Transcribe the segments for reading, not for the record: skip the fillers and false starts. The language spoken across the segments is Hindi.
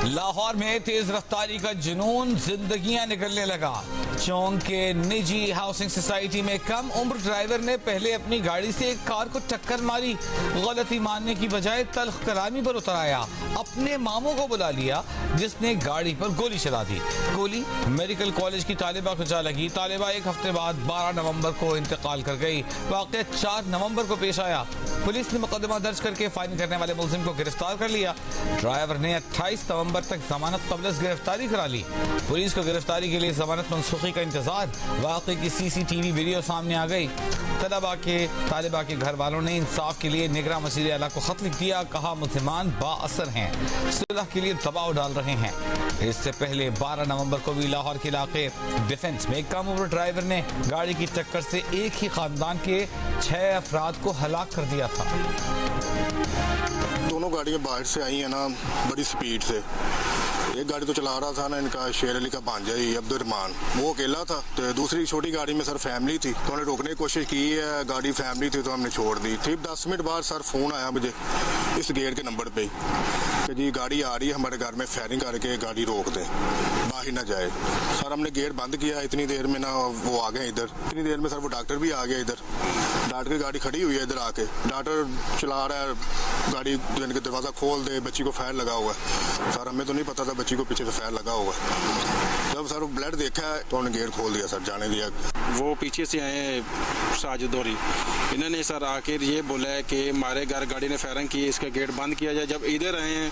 लाहौर में तेज रफ्तारी का जुनून, जिंदगियां निकलने लगा। चौंक के निजी हाउसिंग सोसाइटी में कम उम्र ड्राइवर ने पहले अपनी गाड़ी से एक कार को टक्कर मारी। गलती मानने की बजाय तल्ख कलामी पर उतर आया। अपने मामू को बुला लिया जिसने गाड़ी पर गोली चला दी। गोली मेडिकल कॉलेज की तालिबा को जा लगी। तालिबा एक हफ्ते बाद 12 नवंबर को इंतकाल कर गई। वाक़या 4 नवंबर को पेश आया। पुलिस ने मुकदमा दर्ज करके फायरिंग करने वाले मुलजिम को गिरफ्तार कर लिया। ड्राइवर ने 28 नवंबर तक जमानत कबल गिरफ्तारी करा ली। पुलिस को गिरफ्तारी के लिए जमानत मनसूखी का इंतजार। वाक़े की CCTV वीडियो सामने आ गई। तालिबा के घर वालों ने इंसाफ के लिए निगरान वज़ीर आला को खत लिख दिया। कहा मुल्ज़िमान बाअसर हैं, सुलह के लिए दबाव डाल रहे हैं। इससे पहले 12 नवंबर को भी लाहौर के इलाके डिफेंस में एक कम उम्र ड्राइवर ने गाड़ी की टक्कर से एक ही खानदान के 6 अफराद को हलाक कर दिया था। दोनों गाड़ियां बाहर से आई हैं ना, बड़ी स्पीड से। एक गाड़ी तो चला रहा था ना इनका शेर अली का भांजा ही अब्दुर्रहमान, वो अकेला था। तो दूसरी छोटी गाड़ी में सर फैमिली थी, तो उन्होंने रोकने की कोशिश की है। गाड़ी फैमिली थी तो हमने छोड़ दी। ठीक 10 मिनट बाद सर फोन आया मुझे इस गेट के नंबर पे कि जी गाड़ी आ रही है हमारे घर में, फायरिंग करके गाड़ी रोक दें, बाहर ना जाए। सर हमने गेट बंद किया। इतनी देर में ना वो आ गए इधर। इतनी देर में सर वो डॉक्टर भी आ गया इधर। डॉक्टर की गाड़ी खड़ी हुई है इधर आके। डॉक्टर चला रहा है गाड़ी, दरवाजा खोल दे, बच्ची को फायर लगा हुआ है। सर हमें तो नहीं पता था बच्ची को पीछे से फायर लगा हुआ है। जब सर ब्लड देखा है तो उन्होंने गेट खोल दिया, सर जाने दिया। वो पीछे से आए साजिद और इन्होंने सर आकर ये बोला है कि हमारे घर गाड़ी ने फायरिंग की, इसका गेट बंद किया जाए। जब इधर आए हैं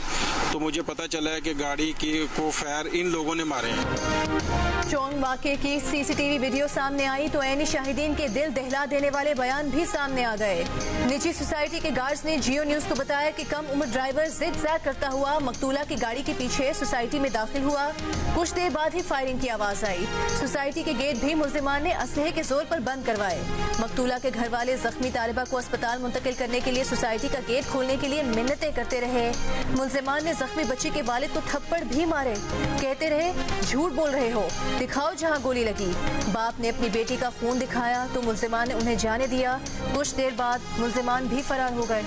तो मुझे पता चला है कि गाड़ी को फायर इन लोगों ने मारे हैं। चौंग वाक़े की CCTV वीडियो सामने आई तो ऐनी शाहिदीन के दिल दहला देने वाले बयान भी सामने आ गए। निजी सोसाइटी के गार्ड्स ने जियो न्यूज को बताया कि कम उम्र ड्राइवर जिद जैद करता हुआ मकतूला की गाड़ी के पीछे सोसाइटी में दाखिल हुआ। कुछ देर बाद ही फायरिंग की आवाज आई। सोसाइटी के गेट भी मुल्जिमान ने असलहे के जोर पर बंद करवाए। मकतूला के घर वाले जख्मी तालिबा को अस्पताल मुंतकिल करने के लिए सोसाइटी का गेट खोलने के लिए मिन्नतें करते रहे। मुल्जिमान ने जख्मी बच्ची के वालिद को थप्पड़ भी मारे। कहते रहे झूठ बोल रहे हो, दिखाओ जहां गोली लगी। बाप ने अपनी बेटी का खून दिखाया तो मुल्जिमान ने उन्हें जाने दिया। कुछ देर बाद मुल्जिमान भी फरार हो गए।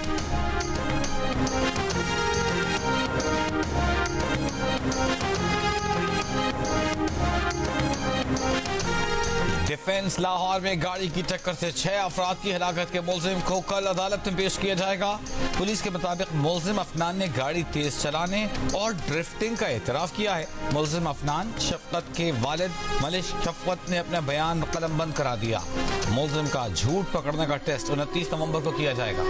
डिफेंस लाहौर में गाड़ी की टक्कर से 6 अफराद की हलाकत के मुलजिम को कल अदालत में पेश किया जाएगा। पुलिस के मुताबिक मुलजिम अफनान ने गाड़ी तेज चलाने और ड्रिफ्टिंग का एतराफ किया है। मुलजिम अफनान शफकत के वालिद मलिक शफकत ने अपना बयान कलम बंद करा दिया। मुलजिम का झूठ पकड़ने का टेस्ट 29 नवंबर को किया जाएगा।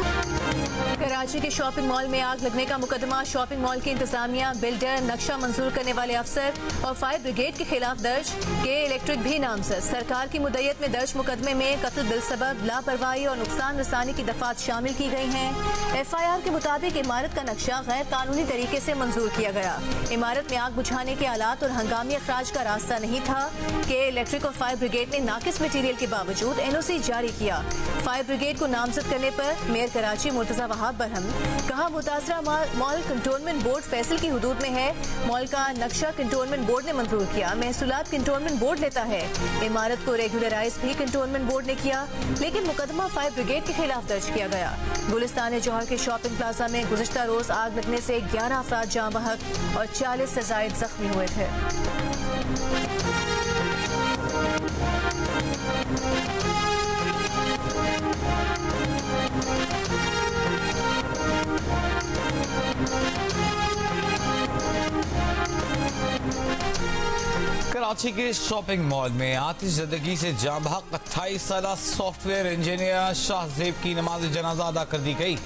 कराची के शॉपिंग मॉल में आग लगने का मुकदमा शॉपिंग मॉल की इंतजामिया, बिल्डर, नक्शा मंजूर करने वाले अफसर और फायर ब्रिगेड के खिलाफ दर्ज। के इलेक्ट्रिक भी नामजद। सरकार की मुद्दत में दर्ज मुकदमे में कत्ल बिलसबब, लापरवाही और नुकसान रसानी की दफात शामिल की गई हैं। FIR के मुताबिक इमारत का नक्शा गैर कानूनी तरीके से मंजूर किया गया। इमारत में आग बुझाने के आलात और हंगामी अखराज का रास्ता नहीं था। के इलेक्ट्रिक और फायर ब्रिगेड ने नाकिस मटीरियल के बावजूद NOC जारी किया। फायर ब्रिगेड को नामजद करने पर मेयर कराची मुर्तजा वहाब बरहम कहा मुतासरा मॉल कंटोनमेंट बोर्ड फैसल की हुदूद में है। मॉल का नक्शा कंटोनमेंट बोर्ड ने मंजूर किया। महसूलात कंटोनमेंट बोर्ड लेता है। इमारत को रेगुलराइज भी कंटोनमेंट बोर्ड ने किया, लेकिन मुकदमा फायर ब्रिगेड के खिलाफ दर्ज किया गया। गुलिस्तान जौहर के शॉपिंग प्लाजा में गुज़िश्ता रोज आग लगने से 11 अफराद जाँ बहक और 40 से जायद जख्मी हुए थे। कराची के शॉपिंग मॉल में आतिशज़दगी से जाँ बहक 28 साला सॉफ्टवेयर इंजीनियर शाहजेब की नमाज जनाजा अदा कर दी गई।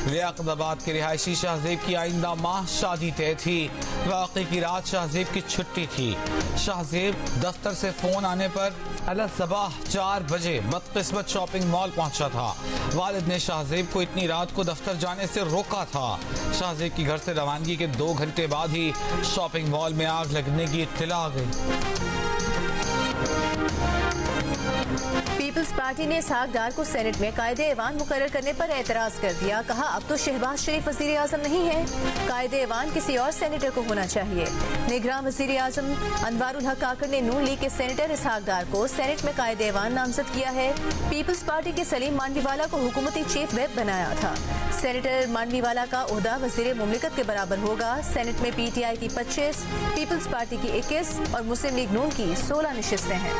लियाकताबाद के रिहायशी शाहजेब की आइंदा माह शादी तय थी। वाक़े की रात शाहजेब की छुट्टी थी। शाहजेब दफ्तर से फोन आने पर अल सबाह 4 बजे बदकिस्मत शॉपिंग मॉल पहुंचा था। वालिद ने शाहजेब को इतनी रात को दफ्तर जाने से रोका था। शाहजेब की घर से रवानगी के 2 घंटे बाद ही शॉपिंग मॉल में आग लगने की इत्तला आ गई। पीपल्स पार्टी ने इसहाक डार को सेनेट में कायदे ऐवान मुकर्रर करने पर एतराज कर दिया। कहा अब तो शहबाज शरीफ वज़ीर आज़म नहीं है, कायदे ऐवान किसी और सेनेटर को होना चाहिए। निगरान वज़ीर आज़म अनवारुल हक काकड़ ने नून लीग के सेनेटर इसहाक डार को सेनेट में कायदे ऐवान नामजद किया है। पीपल्स पार्टी के सलीम मांडवीवाला को हुकूमती चीफ व्हिप बनाया था। सेनेटर मांडवीवाला का ओहदा वज़ीर मुमलिकत के बराबर होगा। सेनेट में PTI की 25, पीपल्स पार्टी की 21 और मुस्लिम लीग नून की 16 नशिस्तें हैं।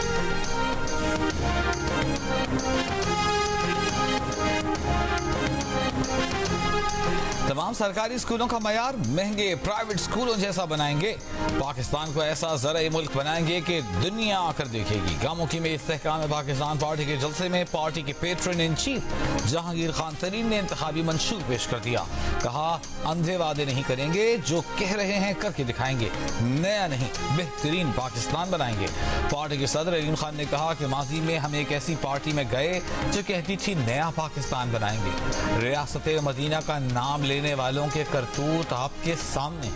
तमाम सरकारी स्कूलों का मयार महंगे प्राइवेट स्कूलों जैसा बनाएंगे। पाकिस्तान को ऐसा ज़राई मुल्क बनाएंगे कि दुनिया आकर देखेगी। गामोकी में इस्तेहकाम पाकिस्तान पार्टी के जलसे में पार्टी के patron in chief Jahangir Khan Tareen ने इंतखाबी मंशूर पेश कर दिया। कहा अंधे वादे नहीं करेंगे, जो कह रहे हैं करके दिखाएंगे। नया नहीं बेहतरीन पाकिस्तान बनाएंगे। पार्टी के सदर अलीम खान ने कहा कि माजी में हम एक ऐसी पार्टी में गए जो कहती थी नया पाकिस्तान बनाएंगे। रियासत मदीना का नाम लेने वालों के करतूत आपके सामने।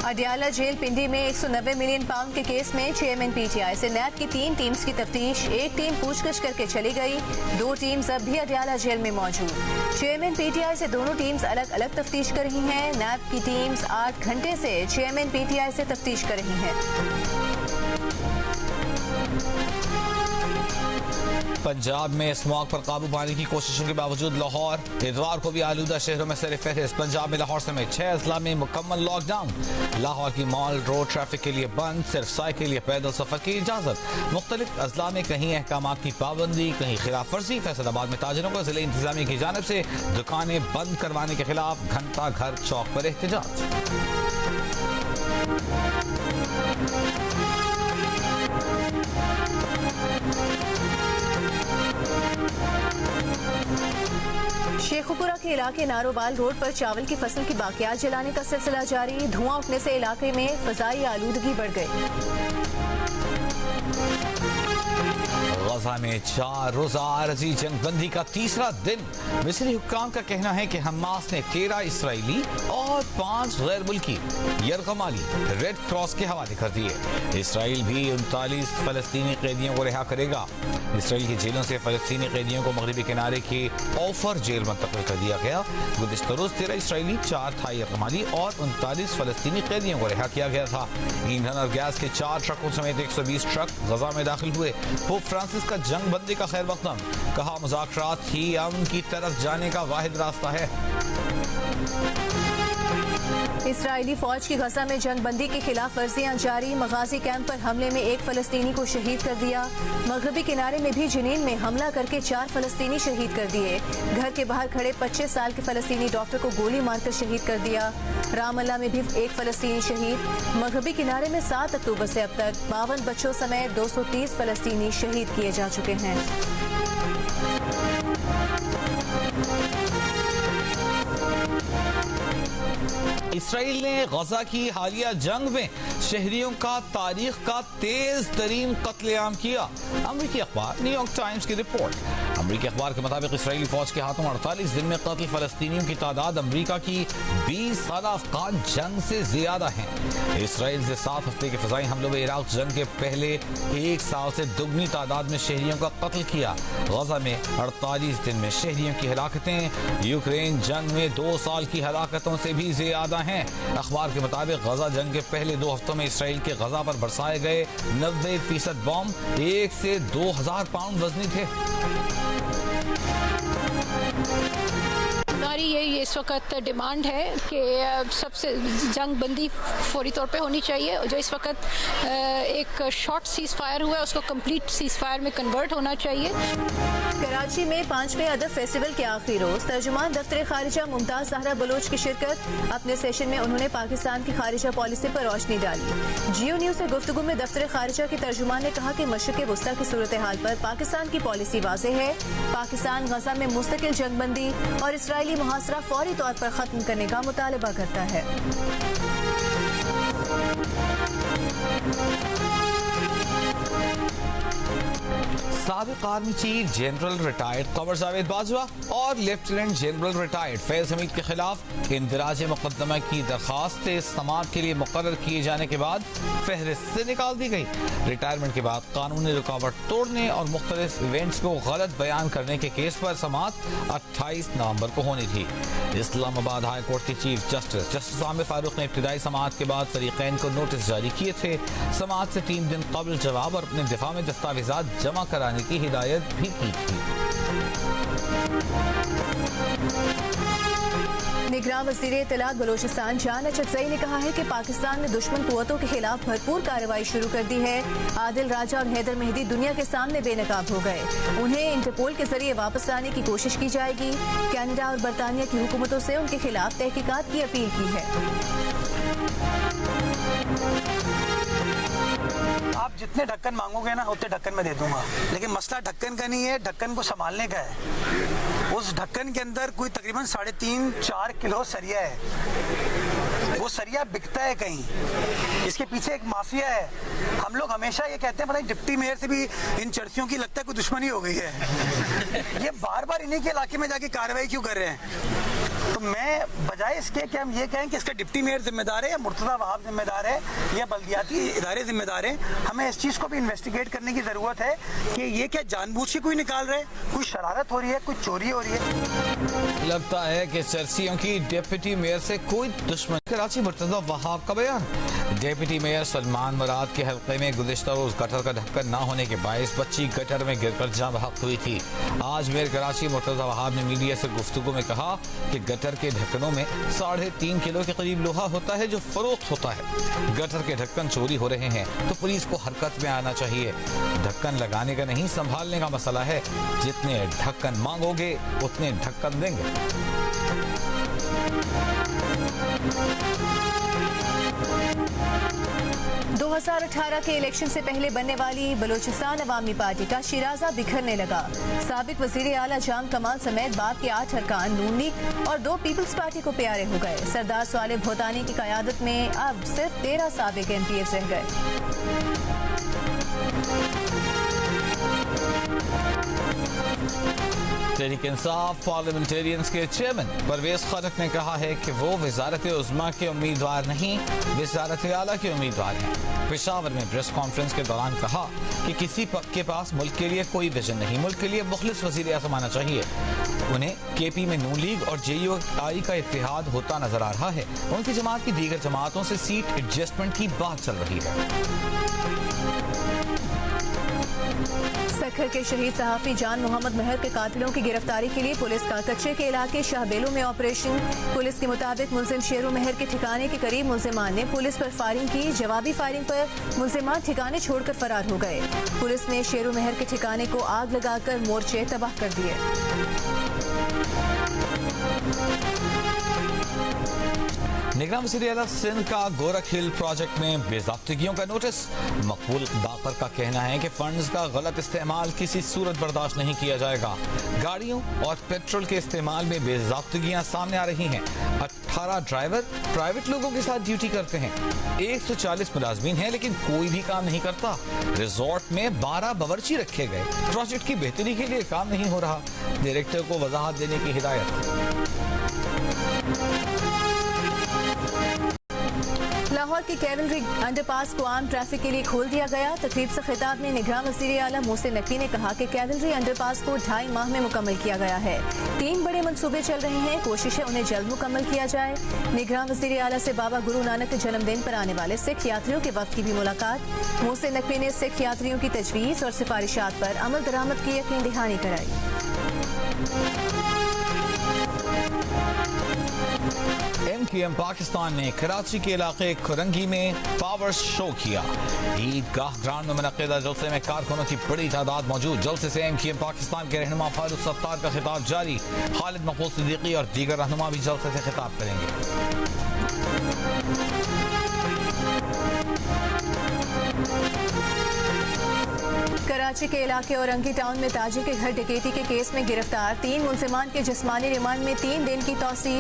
अडियाला जेल पिंडी में 190 मिलियन पाउंड के केस में चेयरमैन PTI से नैब की 3 टीम्स की तफ्तीश। एक टीम पूछताछ करके चली गई, 2 टीम्स अब भी अडियाला जेल में मौजूद। चेयरमैन PTI से दोनों टीम्स अलग अलग तफ्तीश कर रही हैं। नैब की टीम्स 8 घंटे से चेयरमैन PTI से तफ्तीश कर रही हैं। पंजाब में स्मॉग पर काबू पाने की कोशिशों के बावजूद लाहौर इतवार को भी आलूदा शहरों में सर फहरिस्त। पंजाब में लाहौर समेत 6 अजला में मुकम्मल लॉकडाउन। लाहौर की मॉल रोड ट्रैफिक के लिए बंद, सिर्फ साइकिल या पैदल सफर की इजाजत। मुख्तलिफ अजला में कहीं अहकाम की पाबंदी, कहीं खिलाफ वर्जी। फैसलाबाद में ताजरों को जिले इंतजामिया की जानिब से दुकानें बंद करवाने के खिलाफ घंटा घर चौक पर एहतजाज। शेखुपुरा के इलाके नारोवाल रोड पर चावल की फसल की बाकियात जलाने का सिलसिला जारी। धुआं उठने से इलाके में फजाई आलूदगी बढ़ गई। गजा में 4 रोजा आरजी जंगबंदी का तीसरा दिन। मिस्री हुक्काम का कहना है कि हमास ने 13 इसराइली और 5 गैर मुल्की यरगमाली रेड क्रॉस के हवाले कर दिए। इसराइल भी 39 फलस्तीनी कैदियों को रिहा करेगा। इसराइल की जेलों से फलस्तीनी कैदियों को मगरबी किनारे की ऑफर जेल मुंतकिल कर दिया गया। गुज़िश्ता रोज 13 इसराइली, 4 थाई यरगमाली और 39 फलस्तीनी कैदियों को रिहा किया गया था। ईंधन और गैस के 4 ट्रकों समेत 120 ट्रक गजा में दाखिल हुए। पोप फ्रांसिस का जंग बंदी का खैर मकदम। कहा मुज़ाकरात ही अमन की तरफ जाने का वाहिद रास्ता है। इसराइली फौज की गजा में जंग बंदी की खिलाफ वर्जियां जारी। मगाजी कैंप पर हमले में 1 फलस्तीनी को शहीद कर दिया। मगरबी किनारे में भी जनीन में हमला करके 4 फलस्तीनी शहीद कर दिए। घर के बाहर खड़े 25 साल के फलस्तीनी डॉक्टर को गोली मारकर शहीद कर दिया। रामल्ला में भी 1 फलस्तीनी शहीद। मगरबी किनारे में 7 अक्टूबर से अब तक 52 बच्चों समेत 230 फलस्तीनी शहीद किए जा चुके हैं। इसराइल ने गजा की हालिया जंग में शहरियों का तारीख का तेज तरीन कत्लेआम किया। अमरीकी अखबार न्यूयॉर्क टाइम्स की रिपोर्ट। अमरीकी अखबार के मुताबिक इसराइली फौज के हाथों 48 दिन में कत्ल फलस्तीनियों की तादाद अमरीका की 20 साला अफगान जंग से ज्यादा है। इसराइल से 7 हफ्ते के फजाई हमलों में इराक जंग के पहले 1 साल से दुगनी तादाद में शहरियों का कत्ल किया। गजा में 48 दिन में शहरियों की हलाकतें यूक्रेन जंग में 2 साल की हलाकतों से भी ज्यादा हैं। अखबार के मुताबिक गजा जंग के पहले 2 हफ्तों में इसराइल के गजा पर बरसाए गए 90% बॉम्ब 1 से 2000 पाउंड वजनी थे। हमारी ये इस वक्त डिमांड है कि सबसे जंग बंदी फौरी तौर पे होनी चाहिए। जो इस वक्त एक शॉर्ट सीज फायर हुआ है उसको कंप्लीट सीज फायर में कन्वर्ट होना चाहिए। कराची में 5वें अदब फेस्टिवल के आखिरी रोज तर्जुमान दफ्तर खारिजा मुमताज ज़हरा बलोच की शिरकत। अपने सेशन में उन्होंने पाकिस्तान की खारिजा पॉलिसी पर रोशनी डाली। जियो न्यूज से गुफ्तगू में दफ्तर खारिजा के तर्जुमान ने कहा कि मशरिक़ वस्ता की सूरत हाल पर पाकिस्तान की पॉलिसी वाज़ेह है। पाकिस्तान गजा में मुस्तकिल जंगबंदी और इसराइली मुहासरा फौरी तौर पर खत्म करने का मुतालबा करता है। साबिक army chief general retired Qamar Javed Bajwa और lieutenant general retired Faiz Hamid के खिलाफ इंदराज मुकदमा की दरखास्त समाअत के लिए मुकर्रर किए जाने के बाद फहरिस्त से निकाल दी गई। रिटायरमेंट के बाद कानूनी रुकावट तोड़ने और मुख्तलिफ इवेंट्स को गलत बयान करने के केस पर समाअत 28 नवंबर को होनी थी। इस्लामाबाद हाई कोर्ट के चीफ जस्टिस आमिर फारूक ने इब्तिदाई समाअत के बाद फरीकैन को नोटिस जारी किए थे। समाअत से 3 दिन कबल जवाब और अपने दिफा में दस्तावेजात जमा कराने की हिदायत भी की थी। निगरान वज़ीर इत्तलात बलोचिस्तान जान अचकज़ई ने कहा है कि पाकिस्तान ने दुश्मन कुव्वतों के खिलाफ भरपूर कार्रवाई शुरू कर दी है। आदिल राजा और हैदर मेहदी दुनिया के सामने बेनकाब हो गए। उन्हें इंटरपोल के जरिए वापस लाने की कोशिश की जाएगी। कनाडा और बरतानिया की हुकूमतों से उनके खिलाफ तहकीकात की अपील की है। आप जितने ढक्कन मांगोगे ना उतने ढक्कन में दे दूंगा, लेकिन मसला ढक्कन का नहीं है, ढक्कन को संभालने का है। उस ढक्कन के अंदर कोई तकरीबन 3.5-4 किलो सरिया है। वो सरिया बिकता है कहीं, इसके पीछे एक माफिया है। हम लोग हमेशा ये कहते हैं, पता नहीं डिप्टी मेयर से भी इन चर्चियों की लगता है कोई दुश्मनी हो गई है। ये बार बार इन्हीं के इलाके में जाके कार्रवाई क्यों कर रहे हैं? तो मैं बजाय इसके कि हम ये कहें कि इसका डिप्टी मेयर जिम्मेदार है या मुर्तजा वहाब जिम्मेदार है या बल्दियाती इदारे जिम्मेदार है, हमें इस चीज़ को भी इन्वेस्टिगेट करने की ज़रूरत है कि ये क्या जानबूझ के कोई निकाल रहे, कोई शरारत हो रही है, कोई चोरी हो रही है। लगता है कि चर्चियों की डिप्टी मेयर से कोई दुश्मन। कराची मुर्तजा वहाब का बयान। डिप्टी मेयर सलमान मुराद के हल्के में गुज़िश्ता रोज गटर का ढक्कन न होने के बायस बच्ची गटर में गिरकर जान बहक हुई थी। आज मेयर कराची मुर्तजा वहाब ने मीडिया से गुफ्तगू में कहा कि गटर के ढक्कनों में 3.5 किलो के करीब लोहा होता है जो फरोख्त होता है। गटर के ढक्कन चोरी हो रहे हैं तो पुलिस को हरकत में आना चाहिए। ढक्कन लगाने का नहीं, संभालने का मसला है। जितने ढक्कन मांगोगे उतने ढक्कन देंगे। 2018 के इलेक्शन से पहले बनने वाली बलोचिस्तान अवामी पार्टी का शिराजा बिखरने लगा। साबिक वजीर आला जाम कमाल समेत बाप के 8 अरकान नून लीग और 2 पीपल्स पार्टी को प्यारे हो गए। सरदार सालिह भोतानी की क़यादत में अब सिर्फ 13 साबिक MPs रह गए। तहरीक इंसाफ पार्लियामेंटेरियंस के चेयरमैन परवेज खलक ने कहा है कि वो वजारत उज़्मा के उम्मीदवार नहीं, वजारत आला के उम्मीदवार हैं। पेशावर में प्रेस कॉन्फ्रेंस के दौरान कहा कि किसी के पास मुल्क के लिए कोई विजन नहीं, मुल्क के लिए मुखलिस वज़ीर आज़म आना चाहिए। उन्हें KP में नून लीग और JUI का इत्तेहाद होता नजर आ रहा है। उनकी जमात की दीगर जमातों से सीट एडजस्टमेंट की बात चल रही है। सखर के शहीद सहाफ़ी जान मोहम्मद महर के कातिलों की गिरफ्तारी के लिए पुलिस का कच्चे के इलाके शाहबेलू में ऑपरेशन। पुलिस के मुताबिक मुलजिम शेरू महर के ठिकाने के करीब मुलजिमान ने पुलिस पर फायरिंग की। जवाबी फायरिंग पर मुलजिमान ठिकाने छोड़कर फरार हो गए। पुलिस ने शेरू महर के ठिकाने को आग लगाकर मोर्चे तबाह कर दिए। निगरान वज़ीर आला सिंध का गोरख हिल प्रोजेक्ट में बेज़ाब्तिगियों का नोटिस। मकबूल दाकर का कहना है कि फंड्स का गलत इस्तेमाल किसी सूरत बर्दाश्त नहीं किया जाएगा। गाड़ियों और पेट्रोल के इस्तेमाल में बेज़ाब्तिगियां सामने आ रही हैं। 18 ड्राइवर प्राइवेट लोगों के साथ ड्यूटी करते हैं। 140 मुलाजमीन हैं लेकिन कोई भी काम नहीं करता। रिजॉर्ट में 12 बावर्ची रखे गए। प्रोजेक्ट की बेहतरी के लिए काम नहीं हो रहा। डायरेक्टर को वजाहत देने की हिदायत। लाहौर की कैवलरी अंडरपास को आम ट्रैफिक के लिए खोल दिया गया। तकरीब से खिताब में निगरान वज़ीर आला मोहसिन नकवी ने कहा कि कैवलरी अंडरपास को 2.5 माह में मुकम्मल किया गया है। 3 बड़े मंसूबे चल रहे हैं, कोशिश है उन्हें जल्द मुकम्मल किया जाए। निगरान वज़ीर आला से बाबा गुरु नानक के जन्मदिन पर आने वाले सिख यात्रियों के वक्त की भी मुलाकात। मोहसिन नकवी ने सिख यात्रियों की तजवीज़ और सिफारिशात पर अमल दरामद की यकीन दहानी कराई। MQM पाकिस्तान ने कराची के इलाके खुरंगी में पावर शो किया। ईदगाह ग्राउंड में मुनक़िदा जलसे में कारकुनों की बड़ी तादाद मौजूद। जलसे से MQM पाकिस्तान के रहनुमा फारूक सत्तार का खिताब जारी। खालिद मकबूल सिद्दीकी और दीगर रहनुमा भी जलसे से खिताब करेंगे। कराची के इलाके औरंगी टाउन में ताजिर के घर डकैती के केस में गिरफ्तार 3 मुलजिमान के जिस्मानी रिमांड में 3 दिन की तौसी।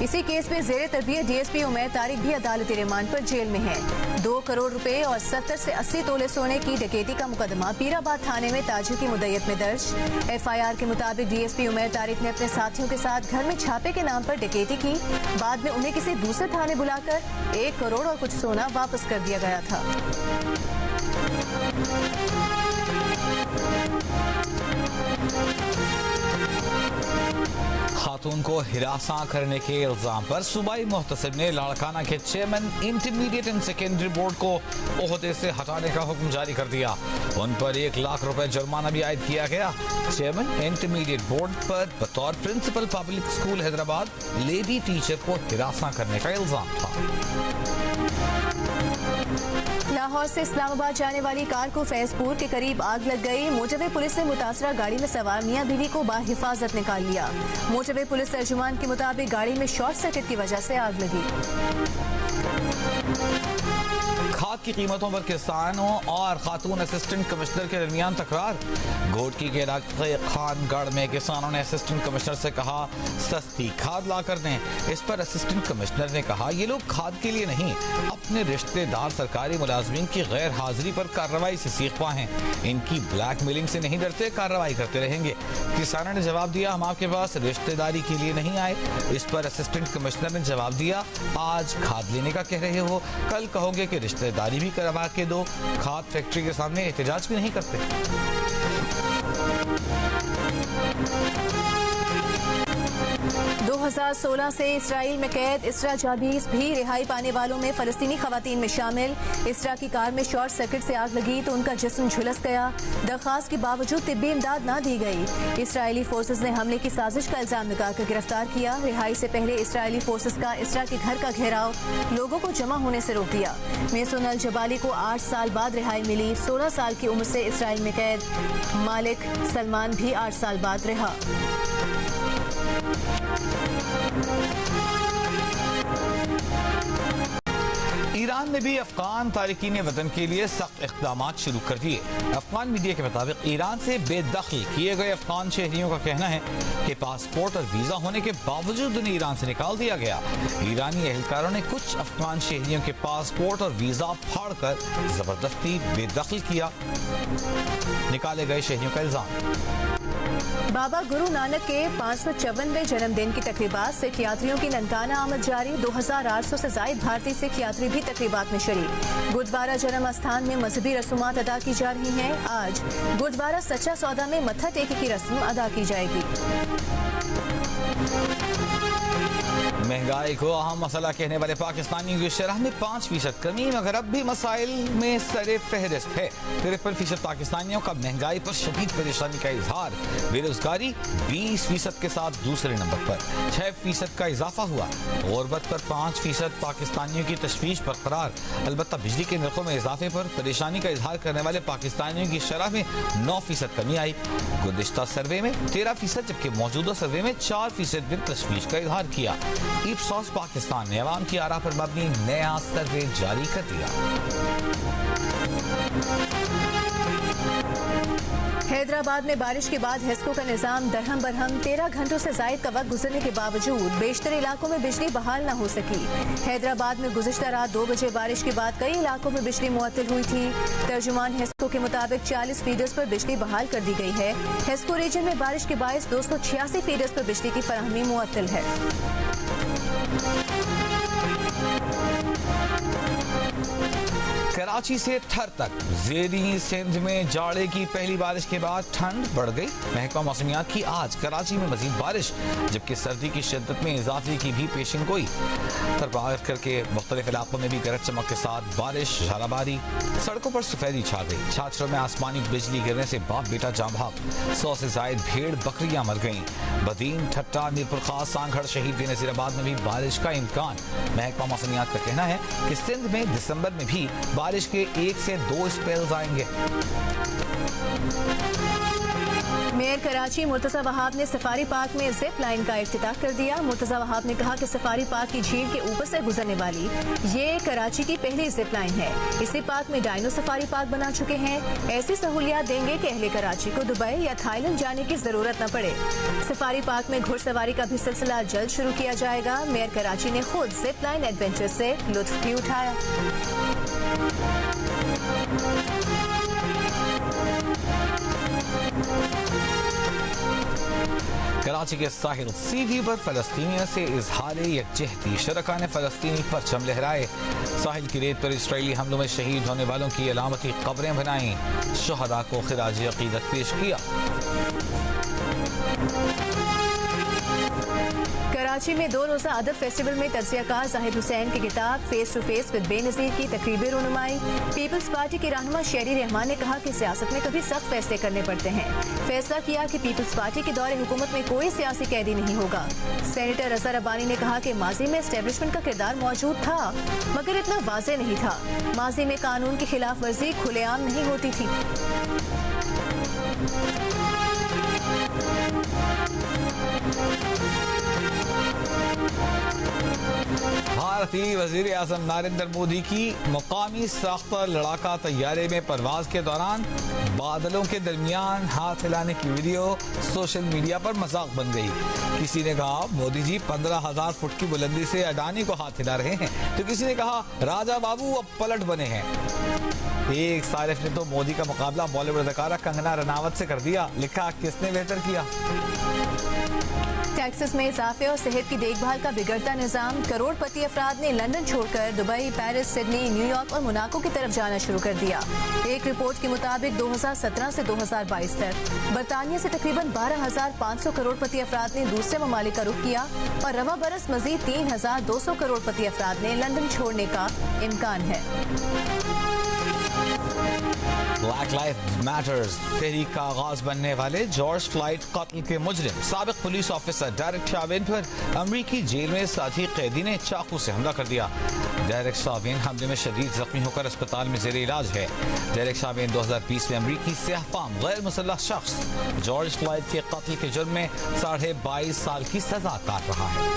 इसी केस में जेर तरबियत DSP उमैर तारिक भी अदालती रिमांड पर जेल में है। 2 करोड़ रुपए और 70 से 80 तोले सोने की डकैती का मुकदमा पीराबाद थाने में ताजिर की मुद्दत में दर्ज। FIR के मुताबिक DSP उमैर तारिक ने अपने साथियों के साथ घर में छापे के नाम पर डकैती की। बाद में उन्हें किसी दूसरे थाने बुलाकर 1 करोड़ और कुछ सोना वापस कर दिया गया था। खातून को हिरासा करने के इल्जाम पर सूबाई मुहतसिब ने लाड़काना के chairman intermediate and secondary board को ओहदे से हटाने का हुक्म जारी कर दिया। उन पर 1 लाख रुपए जुर्माना भी आयद किया गया। चेयरमैन इंटरमीडिएट बोर्ड पर बतौर principal public school Hyderabad lady teacher को हिरासा करने का इल्जाम था। लाहौर से इस्लामाबाद जाने वाली कार को फैजपुर के करीब आग लग गई। मोटरवे पुलिस ने मुतासरा गाड़ी में सवार मियां बीवी को बाहिफाजत निकाल लिया। मोटरवे पुलिस तर्जुमान के मुताबिक गाड़ी में शॉर्ट सर्किट की वजह से आग लगी। खाद की कीमतों पर किसानों और खातून असिस्टेंट कमिश्नर के दरमियान तकरार। घोटकी के इलाके खानगढ़ में किसानों ने असिस्टेंट कमिश्नर से कहा सस्ती खाद ला कर दें। इस पर असिस्टेंट कमिश्नर ने कहा ये लोग खाद के लिए नहीं अपने रिश्तेदार सरकारी मुलाजमीन की गैर हाजिरी पर कार्रवाई से सीख पाए हैं। इनकी ब्लैकमेलिंग से नहीं डरते, कार्रवाई करते रहेंगे। किसानों ने जवाब दिया हम आपके पास रिश्तेदारी के लिए नहीं आए। इस पर असिस्टेंट कमिश्नर ने जवाब दिया आज खाद लेने का कह रहे हो, कल कहोगे कि रिश्तेदारी भी करवा के दो। खाद फैक्ट्री के सामने एहतजाज भी नहीं करते। 2016 से इसराइल में कैद इसरा जाबीस भी रिहाई पाने वालों में फलस्तीनी खवातीन में शामिल। इसरा की कार में शॉर्ट सर्किट से आग लगी तो उनका जिस्म झुलस गया। दरख्वास्त के बावजूद तिब्बी इमदाद न दी गई। इसराइली फोर्सेज ने हमले की साजिश का इल्जाम लगाकर गिरफ्तार किया। रिहाई से पहले इसराइली फोर्सेज का इसरा के घर का घेराव लोगों को जमा होने से रोक दिया। मेसून अल जबाली को 8 साल बाद रिहाई मिली। 16 साल की उम्र से इसराइल में कैद मालिक सलमान भी 8 साल बाद रिहा। ईरान ने भी अफगान तारिकीन वतन के लिए सख्त इक़दाम शुरू कर दिए। अफगान मीडिया के मुताबिक ईरान से बेदखल किए गए अफगान शहरियों का कहना है कि पासपोर्ट और वीजा होने के बावजूद उन्हें ईरान से निकाल दिया गया। ईरानी एहलकारों ने कुछ अफगान शहरियों के पासपोर्ट और वीजा फाड़कर जबरदस्ती बेदखल किया। निकाले गए शहरियों का इल्जाम। बाबा गुरु नानक के 554वें जन्मदिन की तकरीबात सिख यात्रियों की ननकाना आमद जारी। 2800 से जायद भारतीय सिख यात्री भी तकरीबात में शरीक। गुरुद्वारा जन्म स्थान में मजहबी रसूमात अदा की जा रही हैं। आज गुरुद्वारा सच्चा सौदा में मत्था टेकी की रस्म अदा की जाएगी। महंगाई को अहम मसला कहने वाले पाकिस्तानियों की शरह में 5% कमी, मगर अब भी मसाइल में सरे फहरिस्त है। 53% पाकिस्तानियों का महंगाई पर शदीद परेशानी का इजहार। बेरोजगारी 20% के साथ दूसरे नंबर पर। 6% का इजाफा हुआ। गुर्बत पर 5% पाकिस्तानियों की तशवीश बरकरार। अलबत्ता बिजली के नरखों में इजाफे पर परेशानी का इजहार करने वाले पाकिस्तानियों की शरह में 9% कमी आई। गुज़िश्ता सर्वे में 13%, जबकि मौजूदा सर्वे में 4% ने तशवीश का इजहार किया। इप्सॉस पाकिस्तान ने अवाम की आरा पर मबनी नया सर्वे जारी कर दिया। हैदराबाद में बारिश के बाद हेस्को का निजाम दरहम बरहम। 13 घंटों से जायद का वक्त गुजरने के बावजूद बेशतर इलाकों में बिजली बहाल न हो सकी। हैदराबाद में गुज़िश्ता रात 2 बजे बारिश के बाद कई इलाकों में बिजली मुअत्तल हुई थी। तर्जुमान हेस्को के मुताबिक 40 फीडर्स पर बिजली बहाल कर दी गई है। हेस्को रीजन में बारिश के बायस 286 फीडर्स पर बिजली की फराहमी मुअत्तल है। कराची से थर तक ज़ेरी सिंध में जाड़े की पहली बारिश के बाद ठंड बढ़ गई। महकमा मौसमियात की आज कराची में मजीद बारिश, जबकि सर्दी की शिद्दत में इजाफे की भी पेशिन गोई। तरबार करके मुख्तलिफ इलाकों में भी गरज चमक के साथ बारिश, झालाबारी। सड़कों पर सफेदी छा गई। छाछरों में आसमानी बिजली गिरने से बाप बेटा जाम भाग। 100 से जायद भेड़ बकरियां मर गईं। बदीन, ठट्टा, मीरपुर खास, सांगढ़, शहीद बेनज़ीराबाद में भी बारिश का इम्कान। महकमा मौसमियात का कहना है कि सिंध में दिसंबर में भी बारिश के 1 से 2 स्पेल्स आएंगे। मेयर कराची मुर्तजा वहाब ने सफारी पार्क में जिप लाइन का इफ्तिताह कर दिया। मुर्तजा वहाब ने कहा कि सफारी पार्क की झील के ऊपर से गुजरने वाली ये कराची की पहली जिप लाइन है। इसी पार्क में डायनो सफारी पार्क बना चुके हैं। ऐसी सहूलियात देंगे कि अहले कराची को दुबई या थाईलैंड जाने की जरूरत न पड़े। सफारी पार्क में घुड़सवारी का भी सिलसिला जल्द शुरू किया जाएगा। मेयर कराची ने खुद जिप लाइन एडवेंचर से लुत्फ भी उठाया। कराची के साहिल सीधी पर फलस्तीनियों से इजहार यकजहती, शरकाने फलस्तीनी परचम लहराए। साहिल की रेत पर इसराइली हमलों में शहीद होने वालों की अलामती कब्रें बनाई। शुहदा को खिराज अकीदत पेश किया। कराची में 2 रोज़ा अदब फेस्टिवल में तज्ज़ियाकार जाहिद हुसैन की किताब face to face with Benazir की तकरीबी रुनुमाई। पीपल्स पार्टी के रहनुमा शेरी रहमान ने कहा कि सियासत में कभी सख्त फैसले करने पड़ते हैं। फैसला किया कि पीपल्स पार्टी के दौरे हुकूमत में कोई सियासी कैदी नहीं होगा। सेनेटर रज़ा रब्बानी ने कहा कि माजी में एस्टेब्लिशमेंट का किरदार मौजूद था मगर इतना वाज़े नहीं था। माजी में कानून की खिलाफ वर्जी खुलेआम नहीं होती थी। भारतीय वजीर आज़म नरेंद्र मोदी की मुकामी साख्ता लड़ाका तैयारे में परवाज के दौरान बादलों के दरमियान हाथ हिलाने की वीडियो सोशल मीडिया पर मजाक बन गई। किसी ने कहा मोदी जी 15,000 फुट की बुलंदी से अडानी को हाथ हिला रहे हैं, तो किसी ने कहा राजा बाबू अब पलट बने हैं। एक सारिफ ने तो मोदी का मुकाबला बॉलीवुड अदाकारा कंगना रनावत से कर दिया। लिखा किसने बेहतर किया। टैक्सेस में इजाफे और सेहत की देखभाल का बिगड़ता निजाम। करोड़पति अफराद ने लंदन छोड़कर दुबई, पेरिस, सिडनी, न्यूयॉर्क और मोनाको की तरफ जाना शुरू कर दिया। एक रिपोर्ट के मुताबिक 2017 से 2022 तक बरतानिया से तकरीबन 12,500 करोड़पति अफराद ने दूसरे ममालिक का रुख किया और रवा बरस मजीद 3,200 करोड़पति अफराद ने लंदन छोड़ने का इम्कान है। ब्लैक लाइव्स मैटर्स तहरीक का आगाज बनने वाले जॉर्ज फ्लॉयड कत्ल के मुजरिम साबिक पुलिस ऑफिसर डेरेक शावेन पर अमरीकी जेल में साथी कैदी ने चाकू से हमला कर दिया। डेरेक शावेन हमले में शदीद जख्मी होकर अस्पताल में जेरे इलाज है। डेरेक शावेन 2020 में अमरीकी सियाहफाम गैर मुसल्लह शख्स जॉर्ज फ्लॉयड के कत्ल के जुर्म में 22.5 साल की सजा काट रहा है।